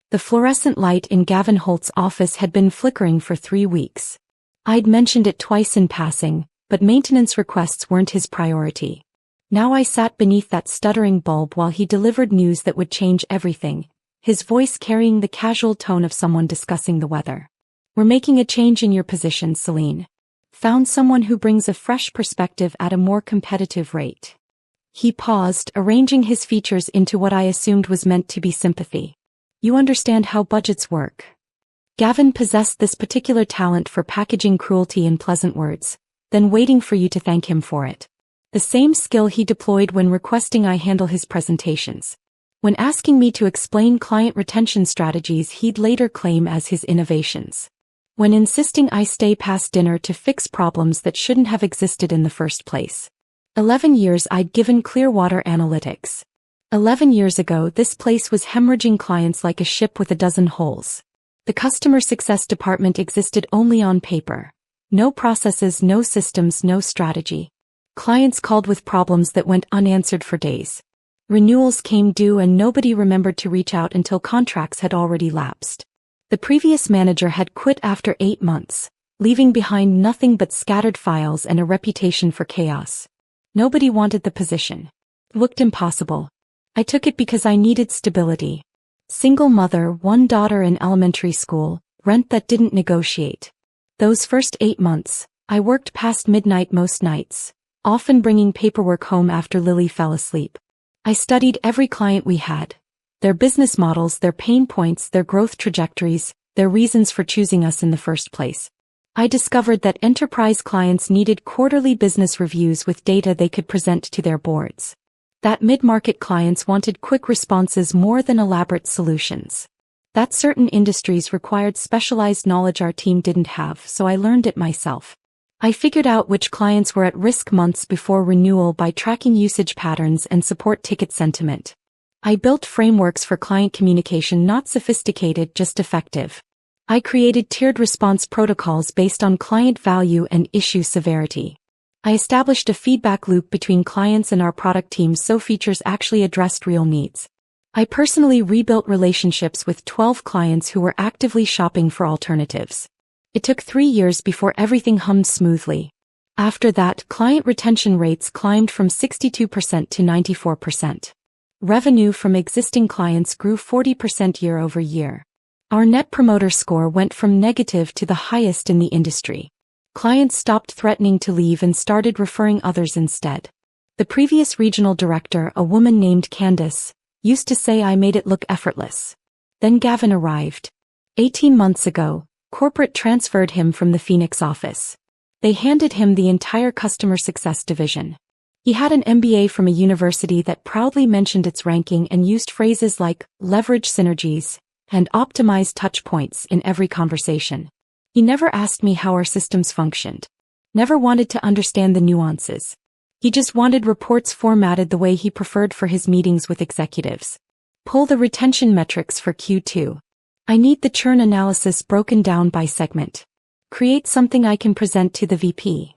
The fluorescent light in Gavin Holt's office had been flickering for 3 weeks. I'd mentioned it twice in passing, but maintenance requests weren't his priority. Now I sat beneath that stuttering bulb while he delivered news that would change everything, his voice carrying the casual tone of someone discussing the weather. "We're making a change in your position, Celine. Found someone who brings a fresh perspective at a more competitive rate." He paused, arranging his features into what I assumed was meant to be sympathy. "You understand how budgets work." Gavin possessed this particular talent for packaging cruelty in pleasant words, then waiting for you to thank him for it. The same skill he deployed when requesting I handle his presentations. When asking me to explain client retention strategies he'd later claim as his innovations. When insisting I stay past dinner to fix problems that shouldn't have existed in the first place. 11 years I'd given Clearwater Analytics. 11 years ago this place was hemorrhaging clients like a ship with a dozen holes. The customer success department existed only on paper. No processes, no systems, no strategy. Clients called with problems that went unanswered for days. Renewals came due and nobody remembered to reach out until contracts had already lapsed. The previous manager had quit after 8 months, leaving behind nothing but scattered files and a reputation for chaos. Nobody wanted the position. It looked impossible. I took it because I needed stability. Single mother, 1 daughter in elementary school, rent that didn't negotiate. Those first 8 months, I worked past midnight most nights, often bringing paperwork home after Lily fell asleep. I studied every client we had. Their business models, their pain points, their growth trajectories, their reasons for choosing us in the first place. I discovered that enterprise clients needed quarterly business reviews with data they could present to their boards. That mid-market clients wanted quick responses more than elaborate solutions. That certain industries required specialized knowledge our team didn't have, so I learned it myself. I figured out which clients were at risk months before renewal by tracking usage patterns and support ticket sentiment. I built frameworks for client communication, not sophisticated, just effective. I created tiered response protocols based on client value and issue severity. I established a feedback loop between clients and our product teams so features actually addressed real needs. I personally rebuilt relationships with 12 clients who were actively shopping for alternatives. It took 3 years before everything hummed smoothly. After that, client retention rates climbed from 62% to 94%. Revenue from existing clients grew 40% year over year. Our Net Promoter Score went from negative to the highest in the industry. Clients stopped threatening to leave and started referring others instead. The previous regional director, a woman named Candace, used to say I made it look effortless. Then Gavin arrived. 18 months ago, corporate transferred him from the Phoenix office. They handed him the entire customer success division. He had an MBA from a university that proudly mentioned its ranking and used phrases like leverage synergies and optimize touch points in every conversation. He never asked me how our systems functioned. Never wanted to understand the nuances. He just wanted reports formatted the way he preferred for his meetings with executives. Pull the retention metrics for Q2. I need the churn analysis broken down by segment. Create something I can present to the VP.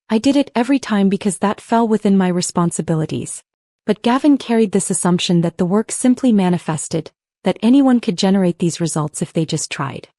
I did it every time because that fell within my responsibilities. But Gavin carried this assumption that the work simply manifested, that anyone could generate these results if they just tried.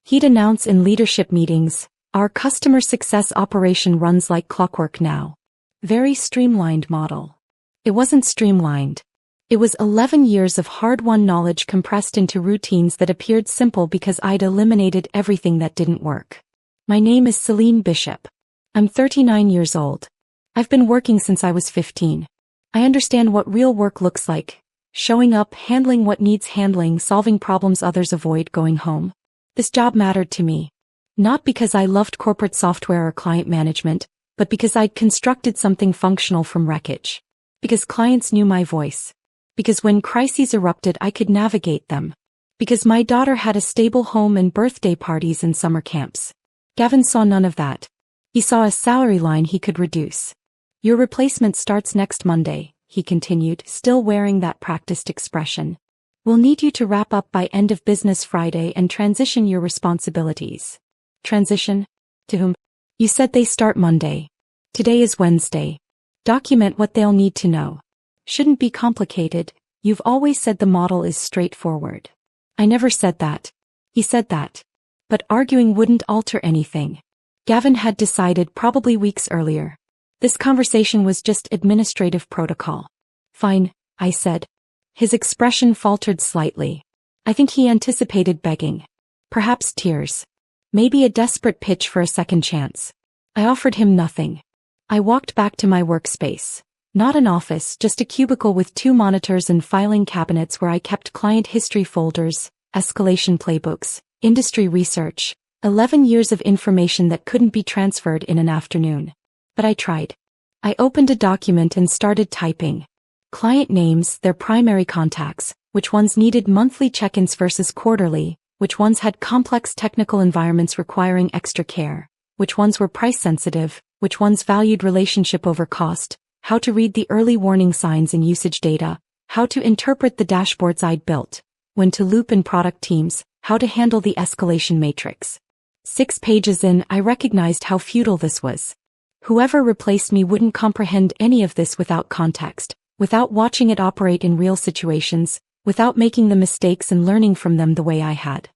He'd announce in leadership meetings, "Our customer success operation runs like clockwork now." Very streamlined model. It wasn't streamlined. It was 11 years of hard-won knowledge compressed into routines that appeared simple because I'd eliminated everything that didn't work. My name is Celine Bishop. I'm 39 years old. I've been working since I was 15. I understand what real work looks like. Showing up, handling what needs handling, solving problems others avoid, going home. This job mattered to me. Not because I loved corporate software or client management, but because I'd constructed something functional from wreckage. Because clients knew my voice. Because when crises erupted I could navigate them. Because my daughter had a stable home and birthday parties and summer camps. Gavin saw none of that. He saw a salary line he could reduce. Your replacement starts next Monday, he continued, still wearing that practiced expression. We'll need you to wrap up by end of business Friday and transition your responsibilities. Transition? To whom? You said they start Monday. Today is Wednesday. Document what they'll need to know. Shouldn't be complicated. You've always said the model is straightforward. I never said that. He said that. But arguing wouldn't alter anything. Gavin had decided probably weeks earlier. This conversation was just administrative protocol. Fine, I said. His expression faltered slightly. I think he anticipated begging. Perhaps tears. Maybe a desperate pitch for a second chance. I offered him nothing. I walked back to my workspace. Not an office, just a cubicle with 2 monitors and filing cabinets where I kept client history folders, escalation playbooks, industry research, 11 years of information that couldn't be transferred in an afternoon. But I tried. I opened a document and started typing. Client names, their primary contacts, which ones needed monthly check-ins versus quarterly, which ones had complex technical environments requiring extra care, which ones were price-sensitive, which ones valued relationship over cost, how to read the early warning signs in usage data, how to interpret the dashboards I'd built, when to loop in product teams, how to handle the escalation matrix. 6 pages in, I recognized how futile this was. Whoever replaced me wouldn't comprehend any of this without context, without watching it operate in real situations, without making the mistakes and learning from them the way I had.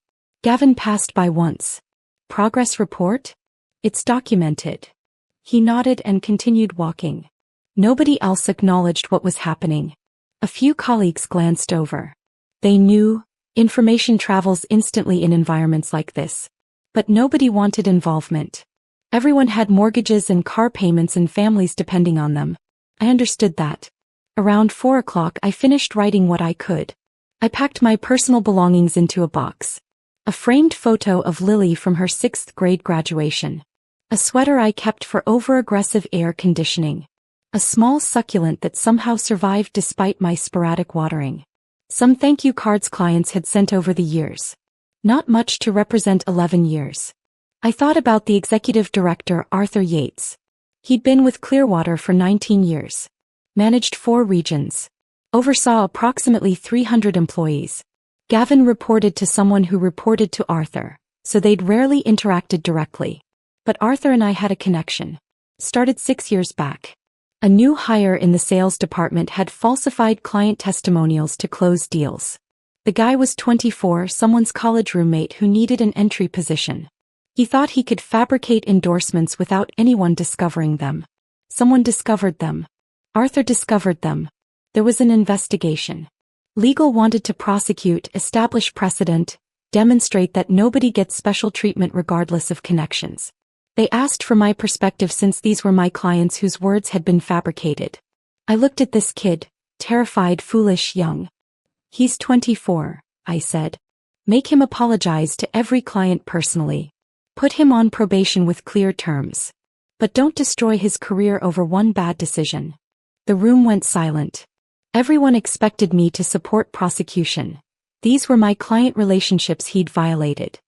Gavin passed by once. Progress report? It's documented. He nodded and continued walking. Nobody else acknowledged what was happening. A few colleagues glanced over. They knew, information travels instantly in environments like this. But nobody wanted involvement. Everyone had mortgages and car payments and families depending on them. I understood that. Around 4 o'clock I finished writing what I could. I packed my personal belongings into a box. A framed photo of Lily from her 6th grade graduation. A sweater I kept for over-aggressive air conditioning. A small succulent that somehow survived despite my sporadic watering. Some thank you cards clients had sent over the years. Not much to represent 11 years. I thought about the executive director, Arthur Yates. He'd been with Clearwater for 19 years. Managed 4 regions. Oversaw approximately 300 employees. Gavin reported to someone who reported to Arthur, so they'd rarely interacted directly. But Arthur and I had a connection. Started 6 years back. A new hire in the sales department had falsified client testimonials to close deals. The guy was 24, someone's college roommate who needed an entry position. He thought he could fabricate endorsements without anyone discovering them. Someone discovered them. Arthur discovered them. There was an investigation. Legal wanted to prosecute, establish precedent, demonstrate that nobody gets special treatment regardless of connections. They asked for my perspective since these were my clients whose words had been fabricated. I looked at this kid, terrified, foolish, young. He's 24, I said. Make him apologize to every client personally. Put him on probation with clear terms. But don't destroy his career over one bad decision. The room went silent. Everyone expected me to support prosecution. These were my client relationships he'd violated.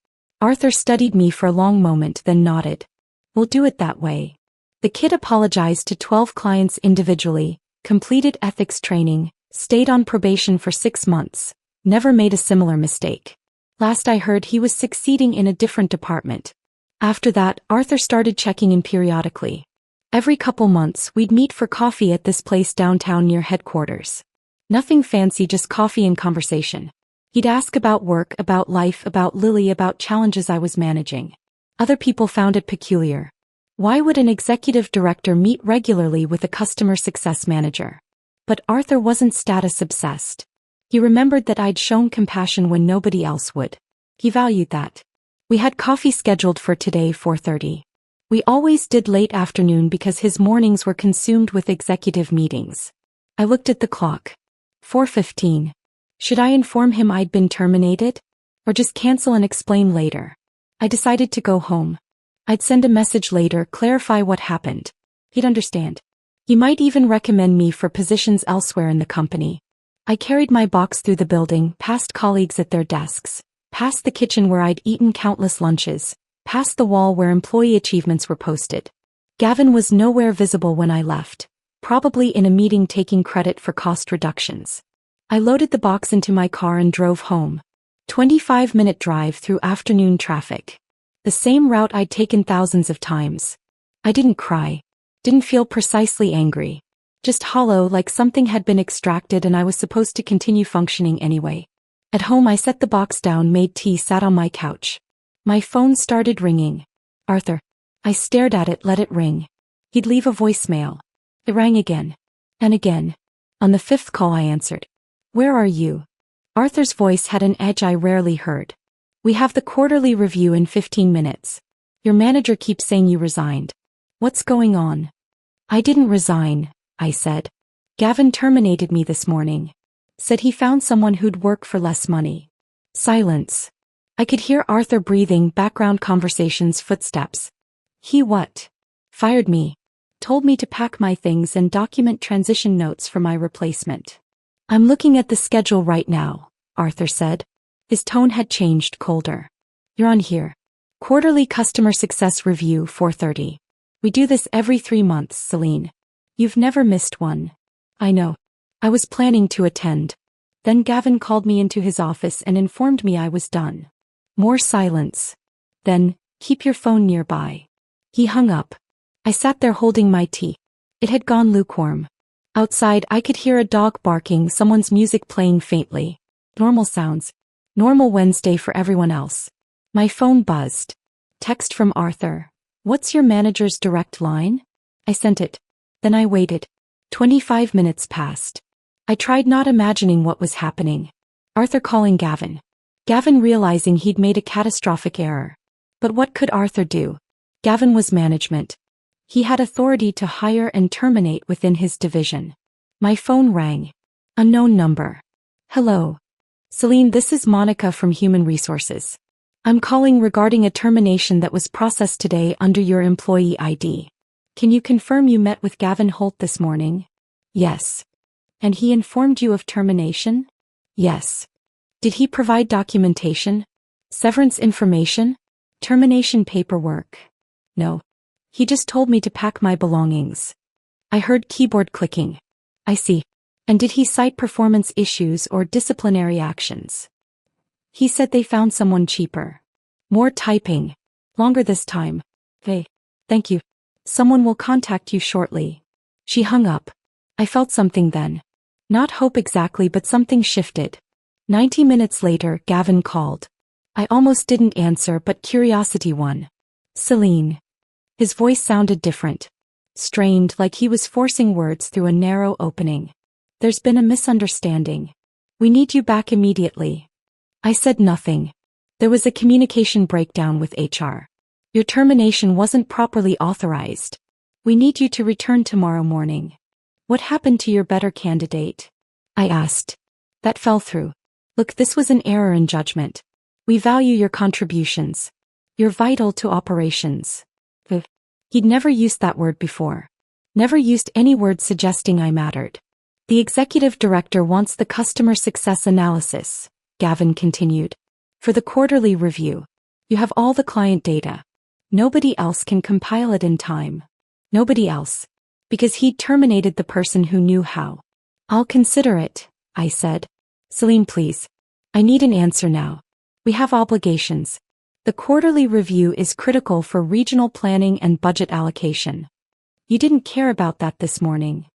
Arthur studied me for a long moment, then nodded. We'll do it that way. The kid apologized to 12 clients individually, completed ethics training, stayed on probation for 6 months, never made a similar mistake. Last I heard he was succeeding in a different department. After that, Arthur started checking in periodically. Every couple months, we'd meet for coffee at this place downtown near headquarters. Nothing fancy, just coffee and conversation. He'd ask about work, about life, about Lily, about challenges I was managing. Other people found it peculiar. Why would an executive director meet regularly with a customer success manager? But Arthur wasn't status-obsessed. He remembered that I'd shown compassion when nobody else would. He valued that. We had coffee scheduled for today, 4:30. We always did late afternoon because his mornings were consumed with executive meetings. I looked at the clock. 4:15. Should I inform him I'd been terminated? Or just cancel and explain later? I decided to go home. I'd send a message later, clarify what happened. He'd understand. He might even recommend me for positions elsewhere in the company. I carried my box through the building, past colleagues at their desks, past the kitchen where I'd eaten countless lunches, past the wall where employee achievements were posted. Gavin was nowhere visible when I left, probably in a meeting taking credit for cost reductions. I loaded the box into my car and drove home. 25-minute drive through afternoon traffic. The same route I'd taken thousands of times. I didn't cry. Didn't feel precisely angry. Just hollow, like something had been extracted and I was supposed to continue functioning anyway. At home I set the box down, made tea, sat on my couch. My phone started ringing. Arthur. I stared at it, let it ring. He'd leave a voicemail. It rang again. And again. On the fifth call I answered. Where are you? Arthur's voice had an edge I rarely heard. We have the quarterly review in 15 minutes. Your manager keeps saying you resigned. What's going on? I didn't resign, I said. Gavin terminated me this morning. Said he found someone who'd work for less money. Silence. I could hear Arthur breathing, background conversations, footsteps. He what? Fired me. Told me to pack my things and document transition notes for my replacement. I'm looking at the schedule right now, Arthur said. His tone had changed, colder. You're on here. Quarterly Customer Success Review, 4:30. We do this every 3 months, Celine. You've never missed one. I know. I was planning to attend. Then Gavin called me into his office and informed me I was done. More silence. Then, keep your phone nearby. He hung up. I sat there holding my tea. It had gone lukewarm. Outside I could hear a dog barking, someone's music playing faintly. Normal sounds. Normal Wednesday for everyone else. My phone buzzed. Text from Arthur. What's your manager's direct line? I sent it. Then I waited. 25 minutes passed. I tried not imagining what was happening. Arthur calling Gavin. Gavin realizing he'd made a catastrophic error. But what could Arthur do? Gavin was management. He had authority to hire and terminate within his division. My phone rang. Unknown number. Hello. Celine, this is Monica from Human Resources. I'm calling regarding a termination that was processed today under your employee ID. Can you confirm you met with Gavin Holt this morning? Yes. And he informed you of termination? Yes. Did he provide documentation? Severance information? Termination paperwork? No. He just told me to pack my belongings. I heard keyboard clicking. I see. And did he cite performance issues or disciplinary actions? He said they found someone cheaper. More typing. Longer this time. Hey. Thank you. Someone will contact you shortly. She hung up. I felt something then. Not hope exactly, but something shifted. 90 minutes later, Gavin called. I almost didn't answer, but curiosity won. Celine. His voice sounded different. Strained, like he was forcing words through a narrow opening. There's been a misunderstanding. We need you back immediately. I said nothing. There was a communication breakdown with HR. Your termination wasn't properly authorized. We need you to return tomorrow morning. What happened to your better candidate? I asked. That fell through. Look, this was an error in judgment. We value your contributions. You're vital to operations. He'd never used that word before. Never used any word suggesting I mattered. The executive director wants the customer success analysis, Gavin continued. For the quarterly review. You have all the client data. Nobody else can compile it in time. Nobody else. Because he'd terminated the person who knew how. I'll consider it, I said. Celine, please. I need an answer now. We have obligations. The quarterly review is critical for regional planning and budget allocation. You didn't care about that this morning.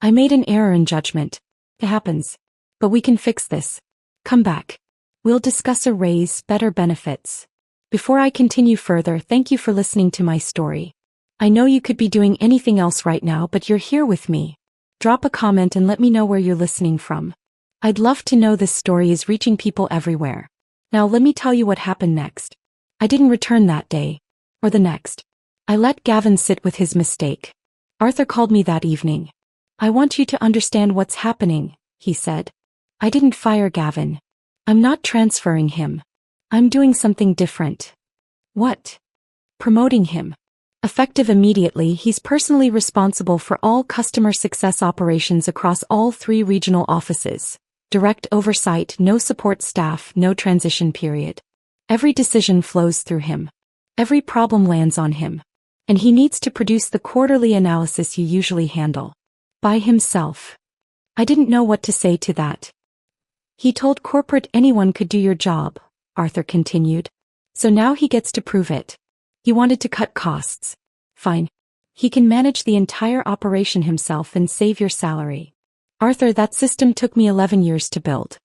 I made an error in judgment. It happens. But we can fix this. Come back. We'll discuss a raise, better benefits. Before I continue further, thank you for listening to my story. I know you could be doing anything else right now, but you're here with me. Drop a comment and let me know where you're listening from. I'd love to know this story is reaching people everywhere. Now let me tell you what happened next. I didn't return that day. Or the next. I let Gavin sit with his mistake. Arthur called me that evening. I want you to understand what's happening, he said. I didn't fire Gavin. I'm not transferring him. I'm doing something different. What? Promoting him. Effective immediately, he's personally responsible for all customer success operations across all 3 regional offices. Direct oversight, no support staff, no transition period. Every decision flows through him. Every problem lands on him. And he needs to produce the quarterly analysis you usually handle. By himself. I didn't know what to say to that. He told corporate anyone could do your job, Arthur continued. So now he gets to prove it. He wanted to cut costs. Fine. He can manage the entire operation himself and save your salary. Arthur, that system took me 11 years to build.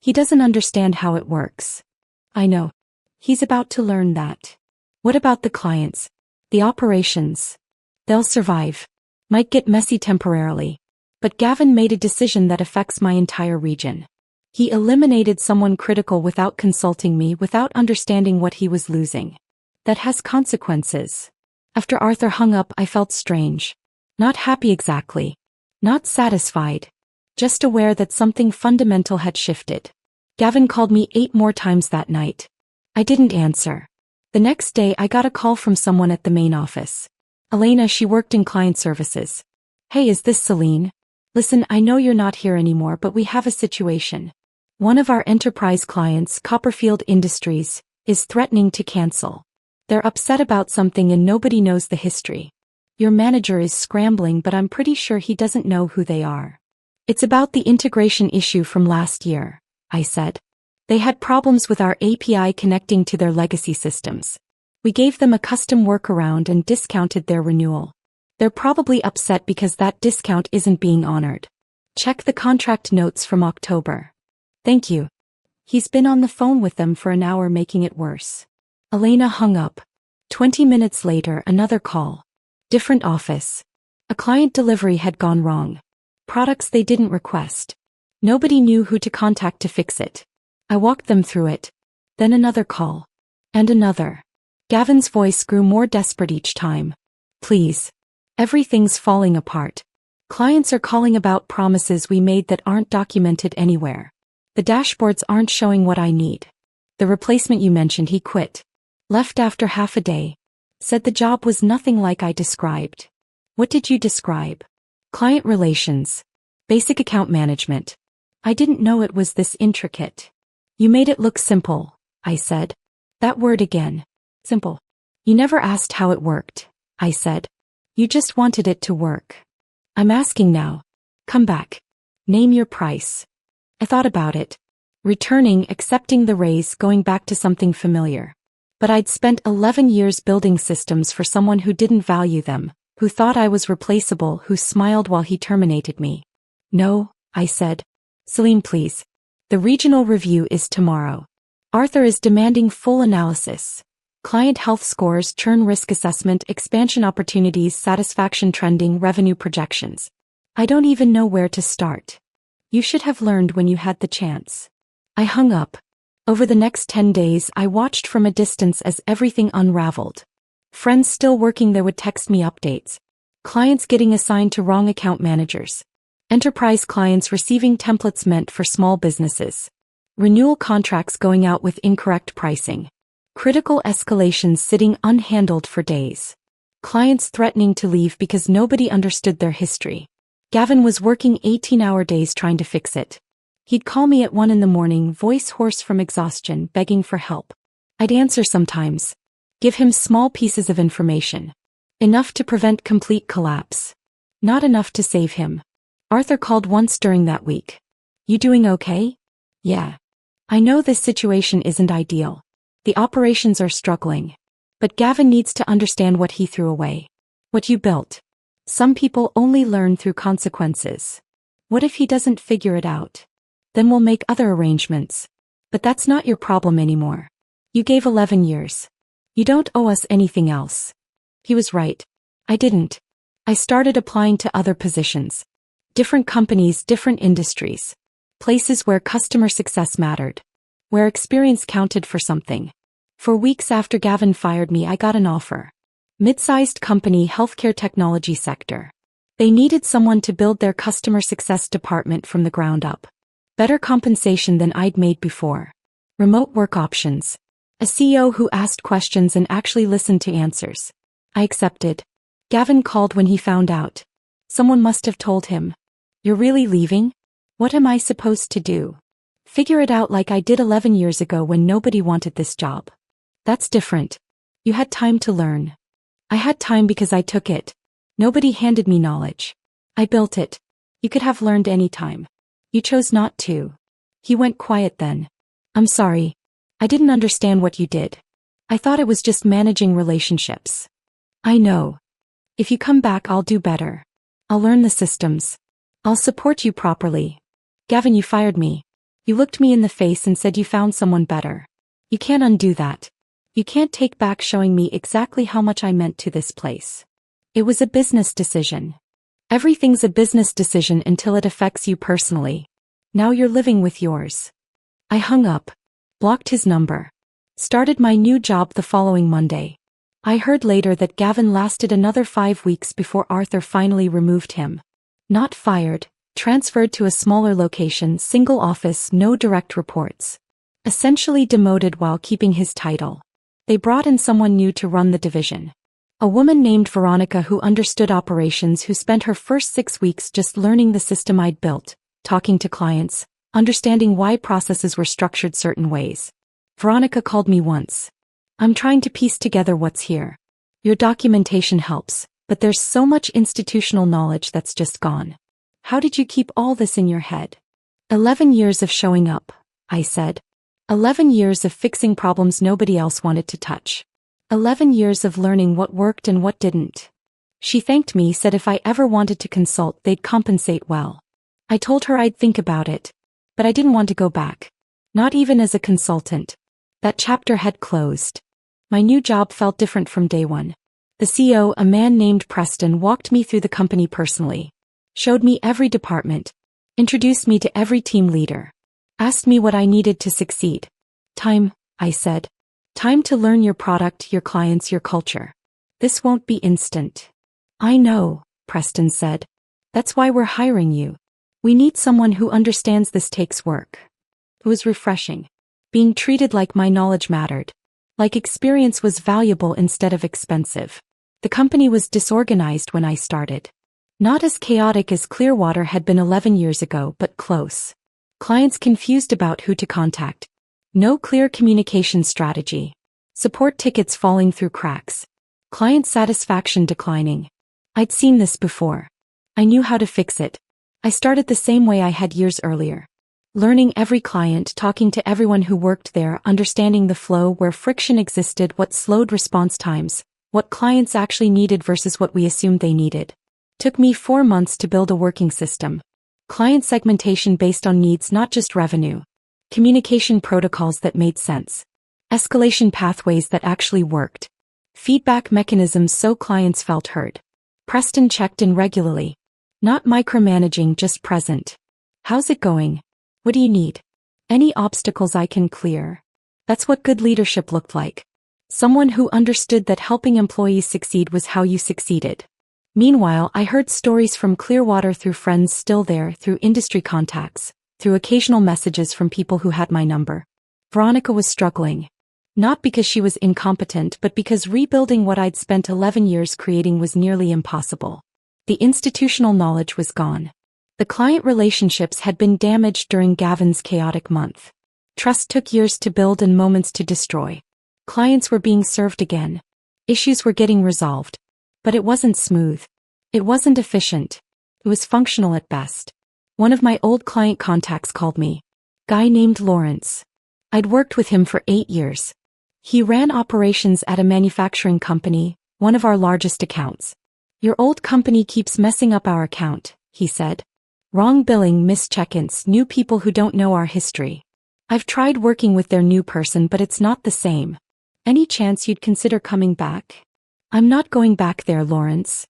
He doesn't understand how it works. I know. He's about to learn that. What about the clients? The operations? They'll survive. Might get messy temporarily. But Gavin made a decision that affects my entire region. He eliminated someone critical without consulting me, without understanding what he was losing. That has consequences. After Arthur hung up, I felt strange. Not happy exactly. Not satisfied. Just aware that something fundamental had shifted. Gavin called me 8 more times that night. I didn't answer. The next day I got a call from someone at the main office. Elena, she worked in client services. Hey, is this Celine? Listen, I know you're not here anymore, but we have a situation. One of our enterprise clients, Copperfield Industries, is threatening to cancel. They're upset about something and nobody knows the history. Your manager is scrambling, but I'm pretty sure he doesn't know who they are. It's about the integration issue from last year, I said. They had problems with our API connecting to their legacy systems. We gave them a custom workaround and discounted their renewal. They're probably upset because that discount isn't being honored. Check the contract notes from October. Thank you. He's been on the phone with them for an hour, making it worse. Elena hung up. 20 minutes later, another call. Different office. A client delivery had gone wrong. Products they didn't request. Nobody knew who to contact to fix it. I walked them through it. Then another call. And another. Gavin's voice grew more desperate each time. Please. Everything's falling apart. Clients are calling about promises we made that aren't documented anywhere. The dashboards aren't showing what I need. The replacement you mentioned, he quit. Left after half a day. Said the job was nothing like I described. What did you describe? Client relations. Basic account management. I didn't know it was this intricate. You made it look simple, I said. That word again. Simple. You never asked how it worked, I said. You just wanted it to work. I'm asking now. Come back. Name your price. I thought about it. Returning, accepting the raise, going back to something familiar. But I'd spent 11 years building systems for someone who didn't value them, who thought I was replaceable, who smiled while he terminated me. No, I said. Celine, please. The regional review is tomorrow. Arthur is demanding full analysis. Client health scores, churn risk assessment, expansion opportunities, satisfaction trending, revenue projections. I don't even know where to start. You should have learned when you had the chance. I hung up. Over the next 10 days, I watched from a distance as everything unraveled. Friends still working there would text me updates. Clients getting assigned to wrong account managers. Enterprise clients receiving templates meant for small businesses. Renewal contracts going out with incorrect pricing. Critical escalations sitting unhandled for days. Clients threatening to leave because nobody understood their history. Gavin was working 18-hour days trying to fix it. He'd call me at 1 in the morning, voice hoarse from exhaustion, begging for help. I'd answer sometimes. Give him small pieces of information. Enough to prevent complete collapse. Not enough to save him. Arthur called once during that week. You doing okay? Yeah. I know this situation isn't ideal. The operations are struggling. But Gavin needs to understand what he threw away. What you built. Some people only learn through consequences. What if he doesn't figure it out? Then we'll make other arrangements. But that's not your problem anymore. You gave 11 years. You don't owe us anything else. He was right. I didn't. I started applying to other positions. Different companies, different industries. Places where customer success mattered. Where experience counted for something. For weeks after Gavin fired me, I got an offer. Mid-sized company, healthcare technology sector. They needed someone to build their customer success department from the ground up. Better compensation than I'd made before. Remote work options. A CEO who asked questions and actually listened to answers. I accepted. Gavin called when he found out. Someone must have told him. You're really leaving? What am I supposed to do? Figure it out like I did 11 years ago when nobody wanted this job. That's different. You had time to learn. I had time because I took it. Nobody handed me knowledge. I built it. You could have learned any time. You chose not to. He went quiet then. I'm sorry. I didn't understand what you did. I thought it was just managing relationships. I know. If you come back, I'll do better. I'll learn the systems. I'll support you properly. Gavin, you fired me. You looked me in the face and said you found someone better. You can't undo that. You can't take back showing me exactly how much I meant to this place. It was a business decision. Everything's a business decision until it affects you personally. Now you're living with yours. I hung up, blocked his number, started my new job the following Monday. I heard later that Gavin lasted another 5 weeks before Arthur finally removed him. Not fired, transferred to a smaller location, single office, no direct reports. Essentially demoted while keeping his title. They brought in someone new to run the division. A woman named Veronica who understood operations, who spent her first 6 weeks just learning the system I'd built, talking to clients, understanding why processes were structured certain ways. Veronica called me once. I'm trying to piece together what's here. Your documentation helps, but there's so much institutional knowledge that's just gone. How did you keep all this in your head? 11 years of showing up, I said. 11 years of fixing problems nobody else wanted to touch. 11 years of learning what worked and what didn't. She thanked me, said if I ever wanted to consult they'd compensate well. I told her I'd think about it. But I didn't want to go back. Not even as a consultant. That chapter had closed. My new job felt different from day one. The CEO, a man named Preston, walked me through the company personally. Showed me every department. Introduced me to every team leader. Asked me what I needed to succeed. Time, I said. Time to learn your product, your clients, your culture. This won't be instant. I know, Preston said. That's why we're hiring you. We need someone who understands this takes work. It was refreshing. Being treated like my knowledge mattered. Like experience was valuable instead of expensive. The company was disorganized when I started. Not as chaotic as Clearwater had been 11 years ago, but close. Clients confused about who to contact. No clear communication strategy. Support tickets falling through cracks. Client satisfaction declining. I'd seen this before. I knew how to fix it. I started the same way I had years earlier. Learning every client, talking to everyone who worked there, understanding the flow where friction existed, what slowed response times, what clients actually needed versus what we assumed they needed. Took me 4 months to build a working system. Client segmentation based on needs, not just revenue. Communication protocols that made sense. Escalation pathways that actually worked. Feedback mechanisms so clients felt heard. Preston checked in regularly. Not micromanaging, just present. How's it going? What do you need? Any obstacles I can clear? That's what good leadership looked like. Someone who understood that helping employees succeed was how you succeeded. Meanwhile, I heard stories from Clearwater through friends still there, through industry contacts, through occasional messages from people who had my number. Veronica was struggling. Not because she was incompetent, but because rebuilding what I'd spent 11 years creating was nearly impossible. The institutional knowledge was gone. The client relationships had been damaged during Gavin's chaotic month. Trust took years to build and moments to destroy. Clients were being served again. Issues were getting resolved. But it wasn't smooth. It wasn't efficient. It was functional at best. One of my old client contacts called me. Guy named Lawrence. I'd worked with him for 8 years. He ran operations at a manufacturing company, one of our largest accounts. Your old company keeps messing up our account, he said. Wrong billing, missed check-ins, new people who don't know our history. I've tried working with their new person, but it's not the same. Any chance you'd consider coming back? I'm not going back there, Lawrence.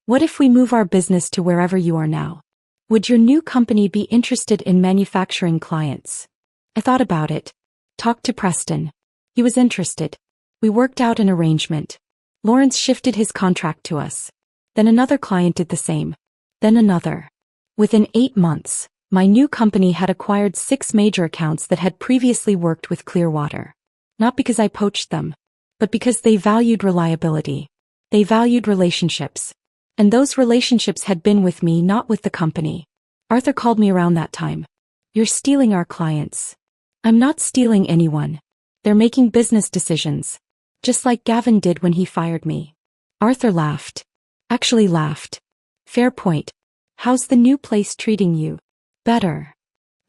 What if we move our business to wherever you are now? Would your new company be interested in manufacturing clients? I thought about it. Talked to Preston. He was interested. We worked out an arrangement. Lawrence shifted his contract to us. Then another client did the same. Then another. Within 8 months, my new company had acquired 6 major accounts that had previously worked with Clearwater. Not because I poached them, but because they valued reliability. They valued relationships. And those relationships had been with me, not with the company. Arthur called me around that time. You're stealing our clients. I'm not stealing anyone. They're making business decisions. Just like Gavin did when he fired me. Arthur laughed. Actually laughed. Fair point. How's the new place treating you? Better.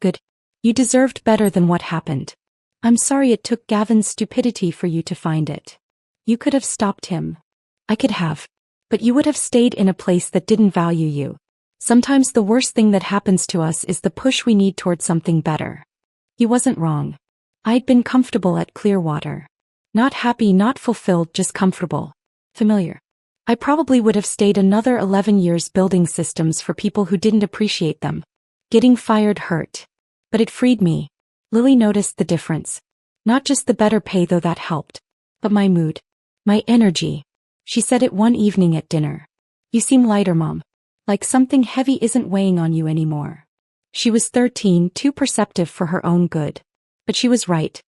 Good. You deserved better than what happened. I'm sorry it took Gavin's stupidity for you to find it. You could have stopped him. I could have. But you would have stayed in a place that didn't value you. Sometimes the worst thing that happens to us is the push we need towards something better. He wasn't wrong. I'd been comfortable at Clearwater. Not happy, not fulfilled, just comfortable. Familiar. I probably would have stayed another 11 years building systems for people who didn't appreciate them. Getting fired hurt. But it freed me. Lily noticed the difference. Not just the better pay, though that helped, but my mood. My energy. She said it one evening at dinner. You seem lighter, Mom. Like something heavy isn't weighing on you anymore. She was 13, too perceptive for her own good. But she was right.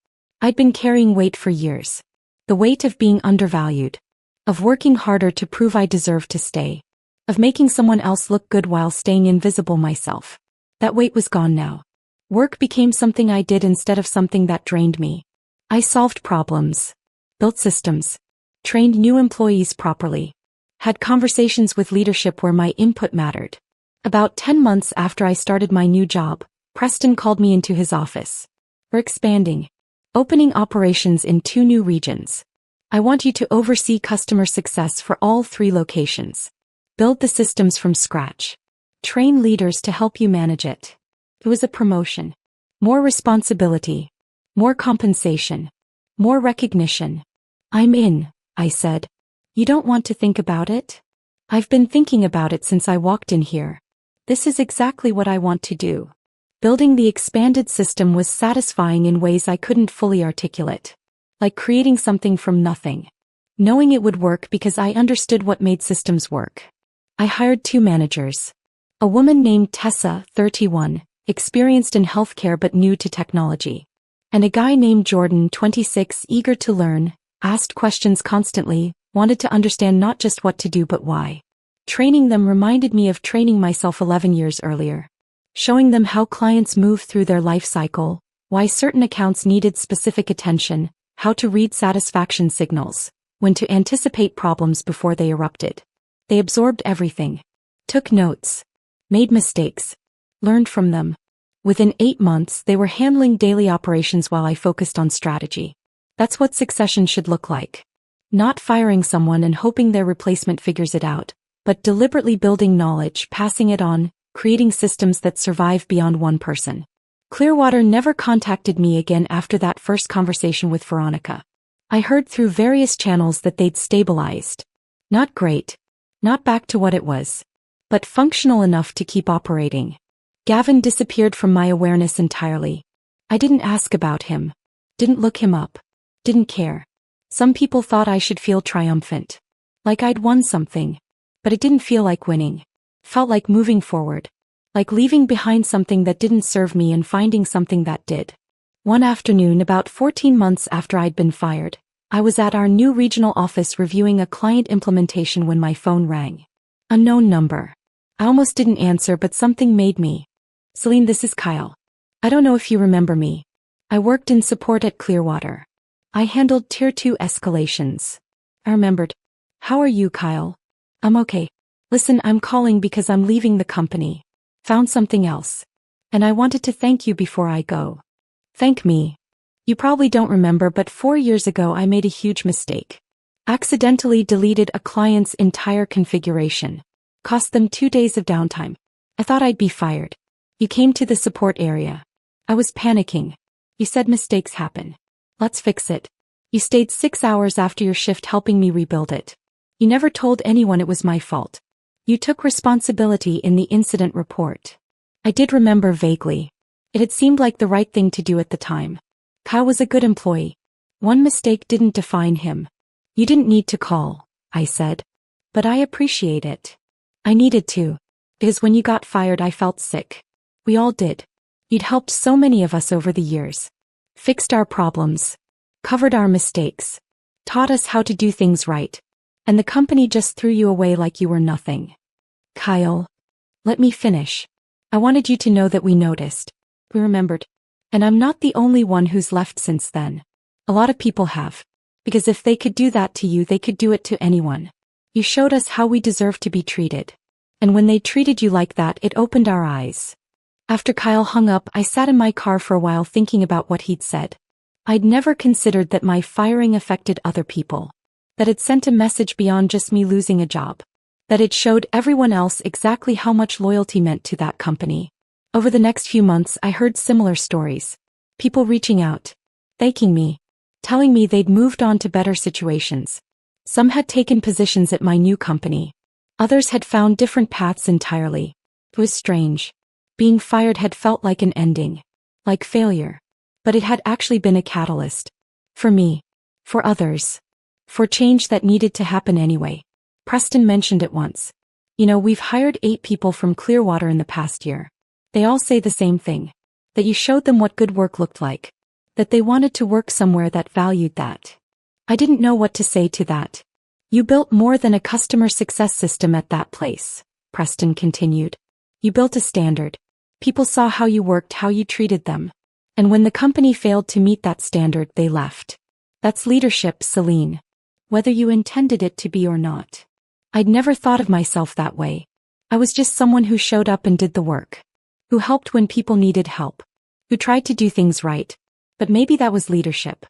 I'd been carrying weight for years. The weight of being undervalued. Of working harder to prove I deserved to stay. Of making someone else look good while staying invisible myself. That weight was gone now. Work became something I did instead of something that drained me. I solved problems. Built systems. Trained new employees properly. Had conversations with leadership where my input mattered. About 10 months after I started my new job, Preston called me into his office. We're expanding. Opening operations in 2 new regions. I want you to oversee customer success for all 3 locations. Build the systems from scratch. Train leaders to help you manage it. It was a promotion. More responsibility. More compensation. More recognition. I'm in, I said. You don't want to think about it? I've been thinking about it since I walked in here. This is exactly what I want to do. Building the expanded system was satisfying in ways I couldn't fully articulate. Like creating something from nothing. Knowing it would work because I understood what made systems work. I hired 2 managers. A woman named Tessa, 31, experienced in healthcare but new to technology. And a guy named Jordan, 26, eager to learn, asked questions constantly, wanted to understand not just what to do but why. Training them reminded me of training myself 11 years earlier. Showing them how clients move through their life cycle, why certain accounts needed specific attention, how to read satisfaction signals, when to anticipate problems before they erupted. They absorbed everything. Took notes. Made mistakes. Learned from them. Within 8 months, they were handling daily operations while I focused on strategy. That's what succession should look like. Not firing someone and hoping their replacement figures it out, but deliberately building knowledge, passing it on, creating systems that survive beyond one person. Clearwater never contacted me again after that first conversation with Veronica. I heard through various channels that they'd stabilized. Not great. Not back to what it was. But functional enough to keep operating. Gavin disappeared from my awareness entirely. I didn't ask about him. Didn't look him up. Didn't care. Some people thought I should feel triumphant. Like I'd won something. But it didn't feel like winning. Felt like moving forward. Like leaving behind something that didn't serve me and finding something that did. One afternoon, about 14 months after I'd been fired, I was at our new regional office reviewing a client implementation when my phone rang. Unknown number. I almost didn't answer, but something made me. Celine, this is Kyle. I don't know if you remember me. I worked in support at Clearwater. I handled Tier 2 escalations. I remembered. How are you, Kyle? I'm okay. Listen, I'm calling because I'm leaving the company. Found something else. And I wanted to thank you before I go. Thank me. You probably don't remember, but 4 years ago I made a huge mistake. Accidentally deleted a client's entire configuration. Cost them 2 days of downtime. I thought I'd be fired. You came to the support area. I was panicking. You said mistakes happen. Let's fix it. You stayed 6 hours after your shift helping me rebuild it. You never told anyone it was my fault. You took responsibility in the incident report. I did remember vaguely. It had seemed like the right thing to do at the time. Kyle was a good employee. One mistake didn't define him. You didn't need to call, I said. But I appreciate it. I needed to. Because when you got fired I felt sick. We all did. You'd helped so many of us over the years. Fixed our problems. Covered our mistakes. Taught us how to do things right. And the company just threw you away like you were nothing. Kyle. Let me finish. I wanted you to know that we noticed. We remembered. And I'm not the only one who's left since then. A lot of people have. Because if they could do that to you, they could do it to anyone. You showed us how we deserve to be treated. And when they treated you like that, it opened our eyes. After Kyle hung up, I sat in my car for a while thinking about what he'd said. I'd never considered that my firing affected other people. That it sent a message beyond just me losing a job. That it showed everyone else exactly how much loyalty meant to that company. Over the next few months I heard similar stories. People reaching out, thanking me, telling me they'd moved on to better situations. Some had taken positions at my new company. Others had found different paths entirely. It was strange. Being fired had felt like an ending, like failure. But it had actually been a catalyst. For me. For others. For change that needed to happen anyway. Preston mentioned it once. You know, we've hired 8 people from Clearwater in the past year. They all say the same thing. That you showed them what good work looked like. That they wanted to work somewhere that valued that. I didn't know what to say to that. You built more than a customer success system at that place, Preston continued. You built a standard. People saw how you worked, how you treated them. And when the company failed to meet that standard, they left. That's leadership, Celine. Whether you intended it to be or not. I'd never thought of myself that way. I was just someone who showed up and did the work. Who helped when people needed help. Who tried to do things right. But maybe that was leadership.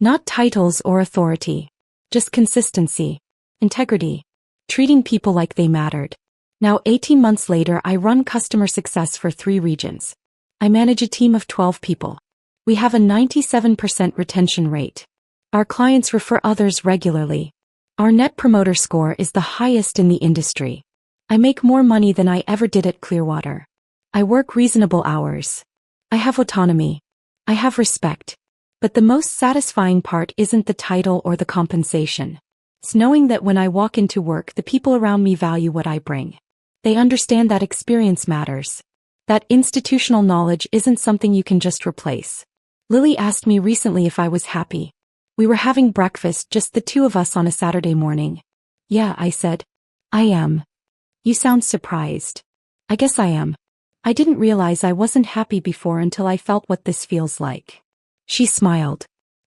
Not titles or authority. Just consistency. Integrity. Treating people like they mattered. Now 18 months later, I run customer success for 3 regions. I manage a team of 12 people. We have a 97% retention rate. Our clients refer others regularly. Our net promoter score is the highest in the industry. I make more money than I ever did at Clearwater. I work reasonable hours. I have autonomy. I have respect. But the most satisfying part isn't the title or the compensation. It's knowing that when I walk into work, the people around me value what I bring. They understand that experience matters. That institutional knowledge isn't something you can just replace. Lily asked me recently if I was happy. We were having breakfast, just the 2 of us on a Saturday morning. Yeah, I said. I am. You sound surprised. I guess I am. I didn't realize I wasn't happy before until I felt what this feels like. She smiled.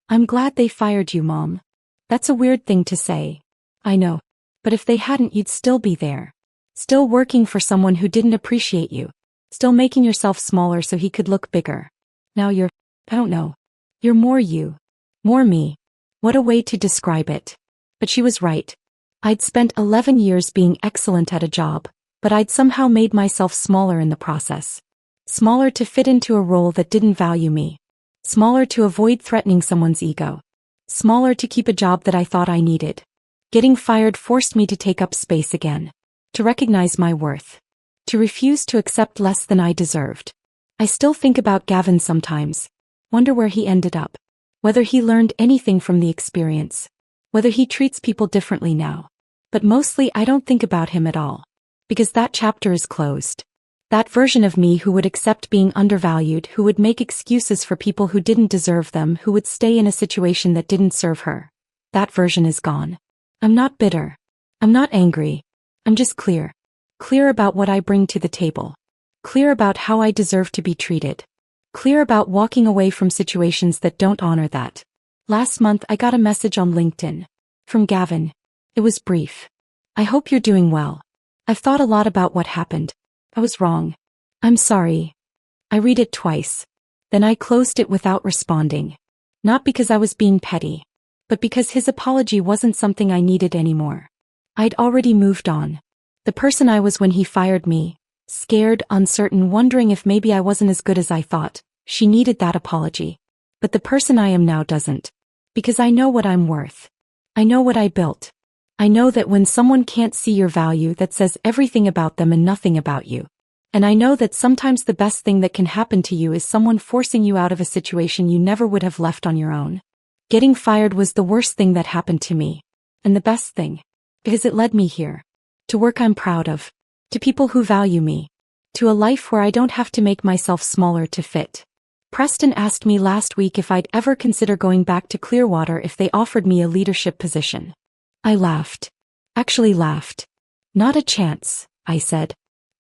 I'm glad they fired you, Mom. That's a weird thing to say. I know. But if they hadn't, you'd still be there. Still working for someone who didn't appreciate you. Still making yourself smaller so he could look bigger. Now I don't know. You're more you. More me. What a way to describe it. But she was right. I'd spent 11 years being excellent at a job, but I'd somehow made myself smaller in the process. Smaller to fit into a role that didn't value me. Smaller to avoid threatening someone's ego. Smaller to keep a job that I thought I needed. Getting fired forced me to take up space again. To recognize my worth. To refuse to accept less than I deserved. I still think about Gavin sometimes. Wonder where he ended up. Whether he learned anything from the experience. Whether he treats people differently now. But mostly I don't think about him at all. Because that chapter is closed. That version of me who would accept being undervalued, who would make excuses for people who didn't deserve them, who would stay in a situation that didn't serve her. That version is gone. I'm not bitter. I'm not angry. I'm just clear. Clear about what I bring to the table. Clear about how I deserve to be treated. Clear about walking away from situations that don't honor that. Last month I got a message on LinkedIn. From Gavin. It was brief. I hope you're doing well. I've thought a lot about what happened. I was wrong. I'm sorry. I read it twice. Then I closed it without responding. Not because I was being petty. But because his apology wasn't something I needed anymore. I'd already moved on. The person I was when he fired me, scared, uncertain, wondering if maybe I wasn't as good as I thought, she needed that apology. But the person I am now doesn't. Because I know what I'm worth. I know what I built. I know that when someone can't see your value, that says everything about them and nothing about you. And I know that sometimes the best thing that can happen to you is someone forcing you out of a situation you never would have left on your own. Getting fired was the worst thing that happened to me. And the best thing. Because it led me here. To work I'm proud of. To people who value me. To a life where I don't have to make myself smaller to fit. Preston asked me last week if I'd ever consider going back to Clearwater if they offered me a leadership position. I laughed. Actually laughed. Not a chance, I said.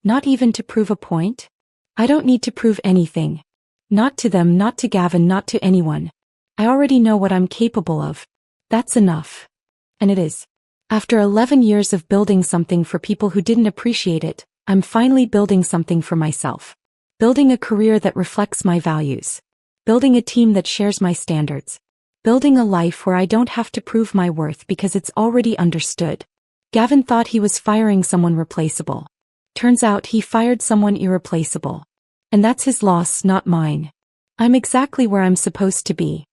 Not even to prove a point? I don't need to prove anything. Not to them, not to Gavin, not to anyone. I already know what I'm capable of. That's enough. And it is. After 11 years of building something for people who didn't appreciate it, I'm finally building something for myself. Building a career that reflects my values. Building a team that shares my standards. Building a life where I don't have to prove my worth because it's already understood. Gavin thought he was firing someone replaceable. Turns out he fired someone irreplaceable. And that's his loss, not mine. I'm exactly where I'm supposed to be.